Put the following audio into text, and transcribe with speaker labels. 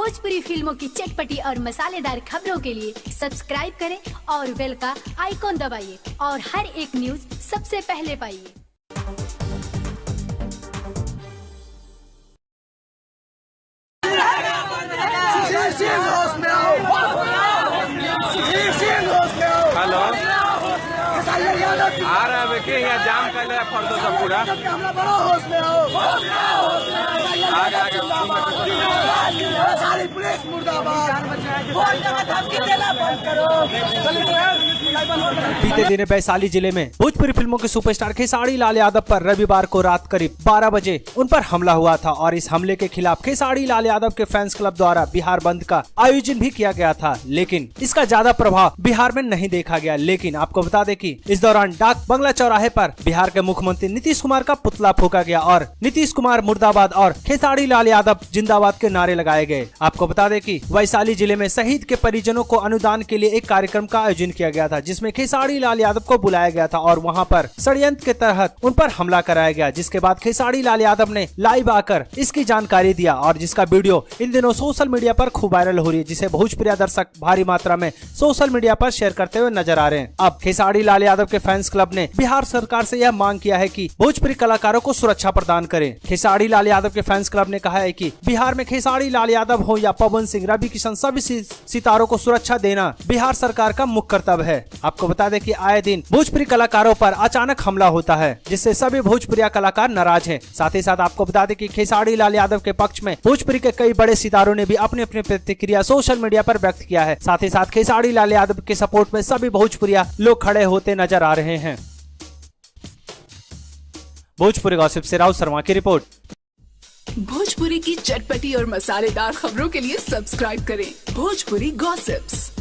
Speaker 1: भोजपुरी फिल्मों की चटपटी और मसालेदार खबरों के लिए सब्सक्राइब करें और बेल का आइकॉन दबाइए और हर एक न्यूज सबसे पहले पाइए।
Speaker 2: हेलो आ रहा है के यहाँ जाम कर ले फर्दो सब पूरा आगे पुलिस मुर्दाबाद।
Speaker 3: बीते दिन वैशाली जिले में भोजपुरी फिल्मों के सुपरस्टार खेसारी लाल यादव पर रविवार को रात करीब 12 बजे उन पर हमला हुआ था और इस हमले के खिलाफ खेसारी लाल यादव के फैंस क्लब द्वारा बिहार बंद का आयोजन भी किया गया था, लेकिन इसका ज्यादा प्रभाव बिहार में नहीं देखा गया। लेकिन आपको बता दें कि इस दौरान डाक बंगला चौराहे पर बिहार के मुख्यमंत्री नीतीश कुमार का पुतला फूका गया और नीतीश कुमार मुर्दाबाद और खेसारी लाल यादव जिंदाबाद के नारे लगाए गए। आपको बता दें कि वैशाली जिले में शहीद के परिजनों को अनुदान के लिए एक कार्यक्रम का आयोजन किया गया था, जिसमें खेसारी लाल यादव को बुलाया गया था और वहां पर षड्यंत्र के तहत उन पर हमला कराया गया, जिसके बाद खेसारी लाल यादव ने लाइव आकर इसकी जानकारी दिया और जिसका वीडियो इन दिनों सोशल मीडिया पर खूब वायरल हो रही है, जिसे भोजपुरी दर्शक भारी मात्रा में सोशल मीडिया पर शेयर करते हुए नजर आ रहे हैं। अब खेसारी लाल यादव के फैंस क्लब ने बिहार सरकार से यह मांग किया है कि भोजपुरी कलाकारों को सुरक्षा प्रदान करें। खेसारी लाल यादव के फैंस क्लब ने कहा है कि बिहार में खेसारी लाल यादव हो या पवन सिंह, रवि किशन, सभी सितारों को सुरक्षा देना बिहार सरकार का मुख्य कर्तव्य है। आपको बता दें कि आए दिन भोजपुरी कलाकारों पर अचानक हमला होता है, जिससे सभी भोजपुरी कलाकार नाराज हैं। साथ ही साथ आपको बता दें कि खेसारी लाल यादव के पक्ष में भोजपुरी के कई बड़े सितारों ने भी अपनी अपनी प्रतिक्रिया सोशल मीडिया पर व्यक्त किया है। साथ ही साथ खेसारी लाल यादव के सपोर्ट में सभी भोजपुरी लोग खड़े होते नजर आ रहे हैं। भोजपुरी गॉसिप से राहुल शर्मा की रिपोर्ट।
Speaker 4: भोजपुरी की चटपटी और मसालेदार खबरों के लिए सब्सक्राइब करें भोजपुरी गॉसिप्स।